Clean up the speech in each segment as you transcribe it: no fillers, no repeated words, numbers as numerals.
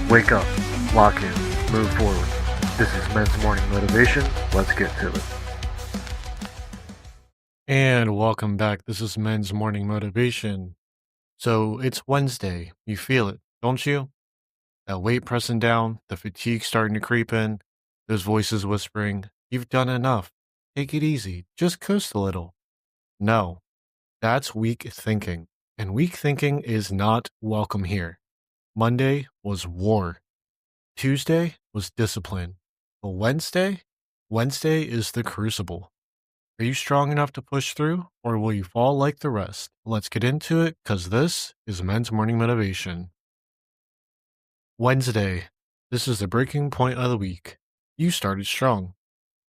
Wake up, lock in, move forward. This is Men's Morning Motivation. Let's get to it. And welcome back. This is Men's Morning Motivation. So it's Wednesday. You feel it, don't you? That weight pressing down, the fatigue starting to creep in, those voices whispering, "You've done enough. Take it easy. Just coast a little." No, that's weak thinking. And weak thinking is not welcome here. Monday was war. Tuesday was discipline. But Wednesday is the crucible. Are you strong enough to push through, or will you fall like the rest? Let's get into it, because this is Men's Morning Motivation. Wednesday. This is the breaking point of the week. You started strong.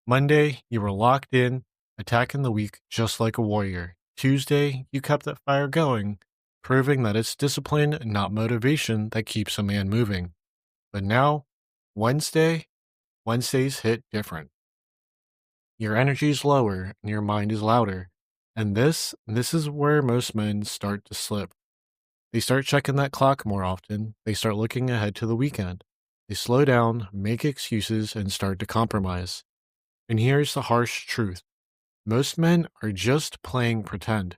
Monday, you were locked in, attacking the week just like a warrior. Tuesday, you kept that fire going, proving that it's discipline, not motivation, that keeps a man moving. But now, Wednesdays hit different. Your energy is lower and your mind is louder. And this is where most men start to slip. They start checking that clock more often. They start looking ahead to the weekend. They slow down, make excuses, and start to compromise. And here's the harsh truth. Most men are just playing pretend.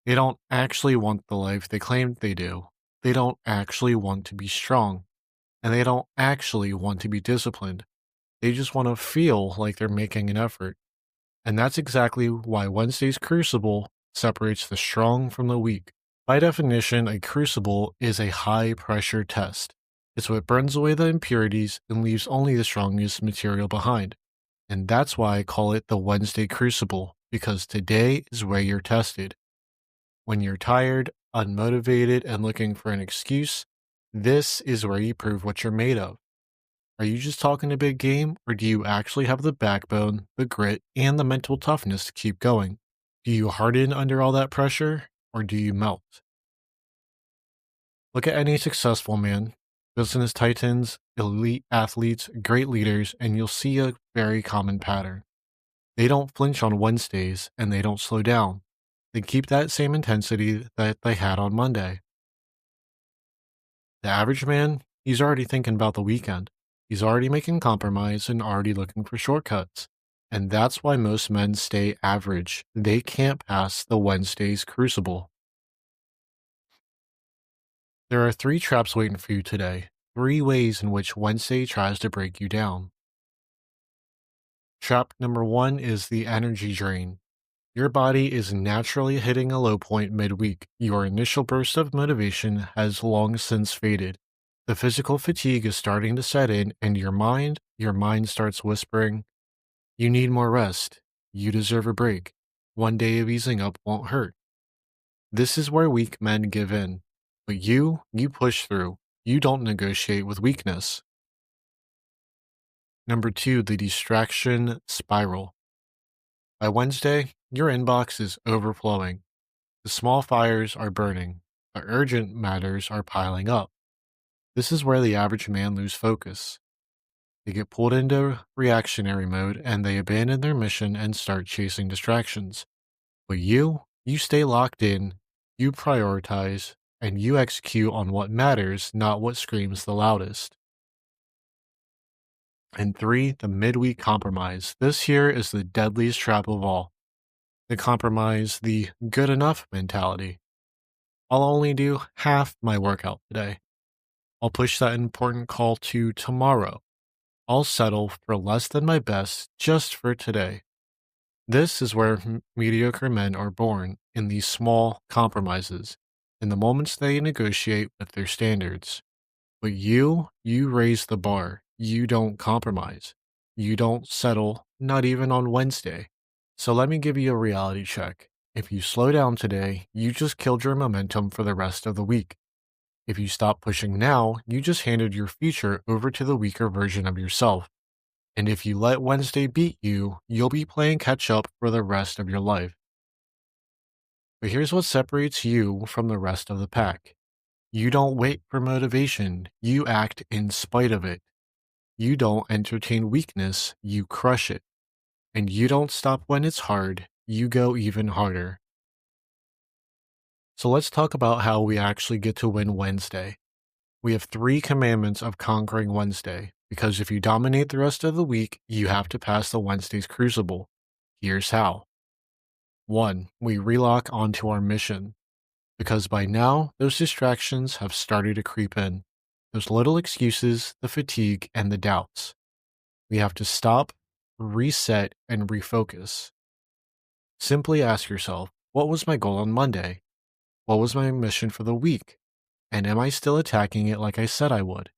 They don't actually want the life they claim they do. They don't actually want to be strong. And they don't actually want to be disciplined. They just want to feel like they're making an effort. And that's exactly why Wednesday's Crucible separates the strong from the weak. By definition, a crucible is a high-pressure test. It's what burns away the impurities and leaves only the strongest material behind. And that's why I call it the Wednesday Crucible, because today is where you're tested. When you're tired, unmotivated, and looking for an excuse, this is where you prove what you're made of. Are you just talking a big game, or do you actually have the backbone, the grit, and the mental toughness to keep going? Do you harden under all that pressure, or do you melt? Look at any successful man, business titans, elite athletes, great leaders, and you'll see a very common pattern. They don't flinch on Wednesdays, and they don't slow down. They keep that same intensity that they had on Monday. The average man, he's already thinking about the weekend. He's already making compromise and already looking for shortcuts. And that's why most men stay average. They can't pass the Wednesday's crucible. There are 3 traps waiting for you today. 3 ways in which Wednesday tries to break you down. Trap number 1 is the energy drain. Your body is naturally hitting a low point midweek. Your initial burst of motivation has long since faded. The physical fatigue is starting to set in, and your mind starts whispering, "You need more rest. You deserve a break. One day of easing up won't hurt." This is where weak men give in. But you push through. You don't negotiate with weakness. Number 2, the distraction spiral. By Wednesday, your inbox is overflowing. The small fires are burning. The urgent matters are piling up. This is where the average man loses focus. They get pulled into reactionary mode and they abandon their mission and start chasing distractions. But you stay locked in, you prioritize, and you execute on what matters, not what screams the loudest. And 3, the midweek compromise. This here is the deadliest trap of all. The compromise, the good enough mentality. I'll only do half my workout today. I'll push that important call to tomorrow. I'll settle for less than my best just for today. This is where mediocre men are born, in these small compromises, in the moments they negotiate with their standards. But you raise the bar. You don't compromise. You don't settle, not even on Wednesday. So let me give you a reality check. If you slow down today, you just killed your momentum for the rest of the week. If you stop pushing now, you just handed your future over to the weaker version of yourself. And if you let Wednesday beat you, you'll be playing catch up for the rest of your life. But here's what separates you from the rest of the pack. You don't wait for motivation, you act in spite of it. You don't entertain weakness, you crush it. And you don't stop when it's hard, you go even harder. So let's talk about how we actually get to win Wednesday. We have 3 commandments of conquering Wednesday, because if you dominate the rest of the week, you have to pass the Wednesday's Crucible. Here's how. 1. We relock onto our mission, because by now, those distractions have started to creep in. Those little excuses, the fatigue, and the doubts. We have to stop, reset, and refocus. Simply ask yourself, what was my goal on Monday? What was my mission for the week? And am I still attacking it like I said I would?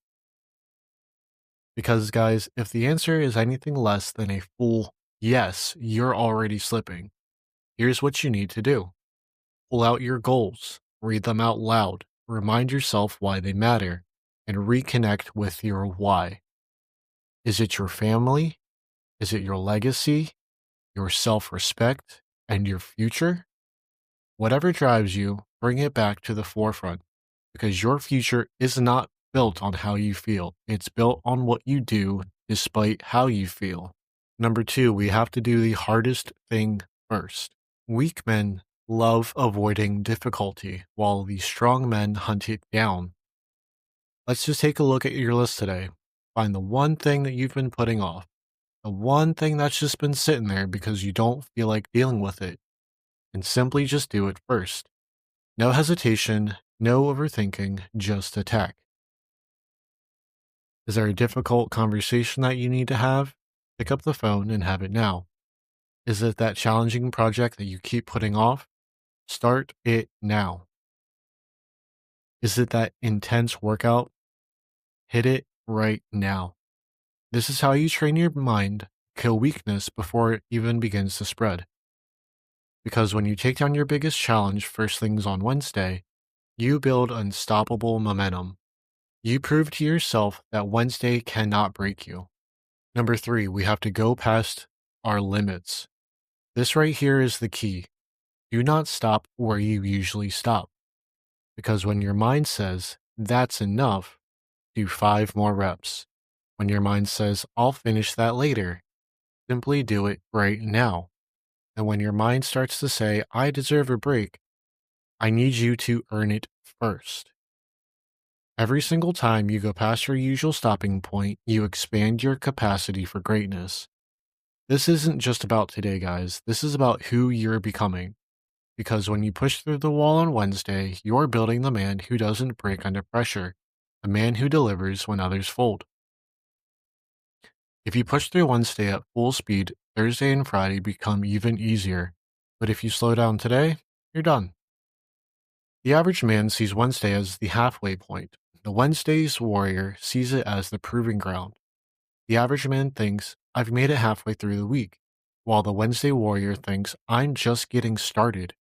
Because, guys, if the answer is anything less than a full yes, you're already slipping. Here's what you need to do. Pull out your goals, read them out loud, remind yourself why they matter, and reconnect with your why. Is it your family? Is it your legacy, your self-respect, and your future? Whatever drives you, bring it back to the forefront, because your future is not built on how you feel. It's built on what you do despite how you feel. Number 2, we have to do the hardest thing first. Weak men love avoiding difficulty, while the strong men hunt it down. Let's just take a look at your list today. Find the one thing that you've been putting off, the one thing that's just been sitting there because you don't feel like dealing with it, and simply just do it first. No hesitation, no overthinking, just attack. Is there a difficult conversation that you need to have? Pick up the phone and have it now. Is it that challenging project that you keep putting off? Start it now. Is it that intense workout? Hit it right now. This is how you train your mind, kill weakness before it even begins to spread. Because when you take down your biggest challenge first things on Wednesday, you build unstoppable momentum. You prove to yourself that Wednesday cannot break you. Number 3, we have to go past our limits. This right here is the key. Do not stop where you usually stop. Because when your mind says, that's enough, do 5 more reps. When your mind says, I'll finish that later, simply do it right now. And when your mind starts to say, I deserve a break, I need you to earn it first. Every single time you go past your usual stopping point, you expand your capacity for greatness. This isn't just about today, guys. This is about who you're becoming. Because when you push through the wall on Wednesday, you're building the man who doesn't break under pressure, the man who delivers when others fold. If you push through Wednesday at full speed, Thursday and Friday become even easier. But if you slow down today, you're done. The average man sees Wednesday as the halfway point. The Wednesday's warrior sees it as the proving ground. The average man thinks, I've made it halfway through the week, while the Wednesday warrior thinks, I'm just getting started.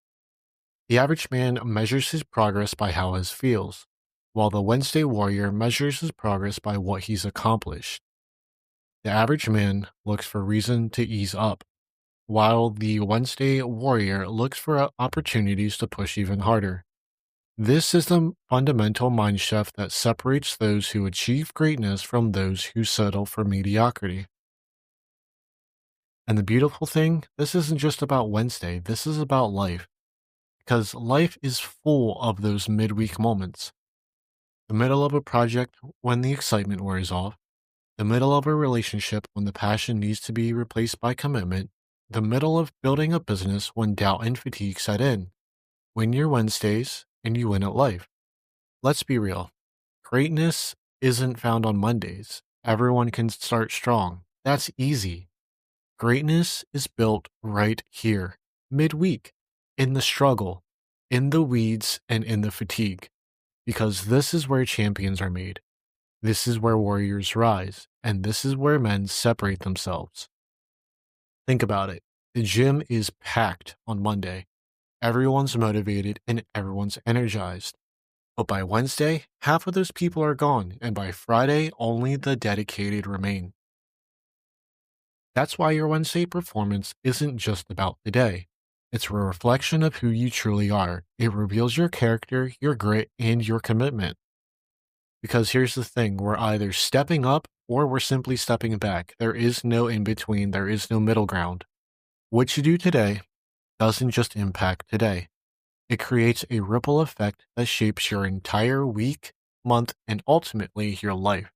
The average man measures his progress by how he feels, while the Wednesday warrior measures his progress by what he's accomplished. The average man looks for reason to ease up, while the Wednesday warrior looks for opportunities to push even harder. This is the fundamental mind shift that separates those who achieve greatness from those who settle for mediocrity. And the beautiful thing, this isn't just about Wednesday, this is about life. Because life is full of those midweek moments. The middle of a project when the excitement wears off, the middle of a relationship when the passion needs to be replaced by commitment, the middle of building a business when doubt and fatigue set in. Win your Wednesdays, and you win at life. Let's be real. Greatness isn't found on Mondays. Everyone can start strong. That's easy. Greatness is built right here, midweek, in the struggle, in the weeds, and in the fatigue. Because this is where champions are made. This is where warriors rise, and this is where men separate themselves. Think about it. The gym is packed on Monday. Everyone's motivated and everyone's energized. But by Wednesday, half of those people are gone, and by Friday, only the dedicated remain. That's why your Wednesday performance isn't just about the day. It's a reflection of who you truly are. It reveals your character, your grit, and your commitment. Because here's the thing, we're either stepping up or we're simply stepping back. There is no in between, there is no middle ground. What you do today doesn't just impact today. It creates a ripple effect that shapes your entire week, month, and ultimately your life.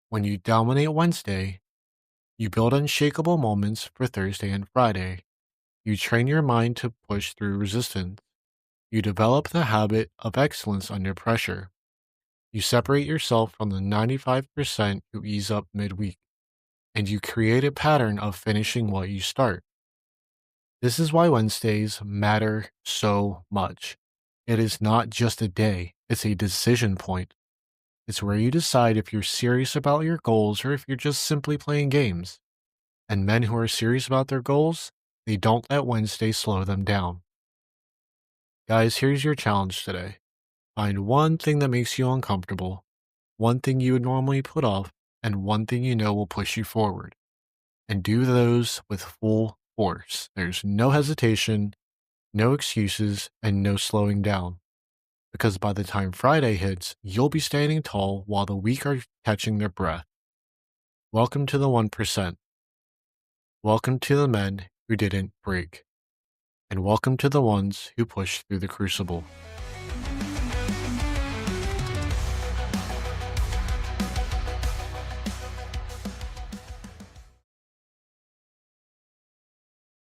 When you dominate Wednesday, you build unshakable moments for Thursday and Friday. You train your mind to push through resistance. You develop the habit of excellence under pressure. You separate yourself from the 95% who ease up midweek, and you create a pattern of finishing what you start. This is why Wednesdays matter so much. It is not just a day, it's a decision point. It's where you decide if you're serious about your goals or if you're just simply playing games. And men who are serious about their goals, they don't let Wednesday slow them down. Guys, here's your challenge today. Find one thing that makes you uncomfortable, one thing you would normally put off, and one thing you know will push you forward. And do those with full force. There's no hesitation, no excuses, and no slowing down. Because by the time Friday hits, you'll be standing tall while the weak are catching their breath. Welcome to the 1%. Welcome to the men who didn't break. And welcome to the ones who pushed through the crucible.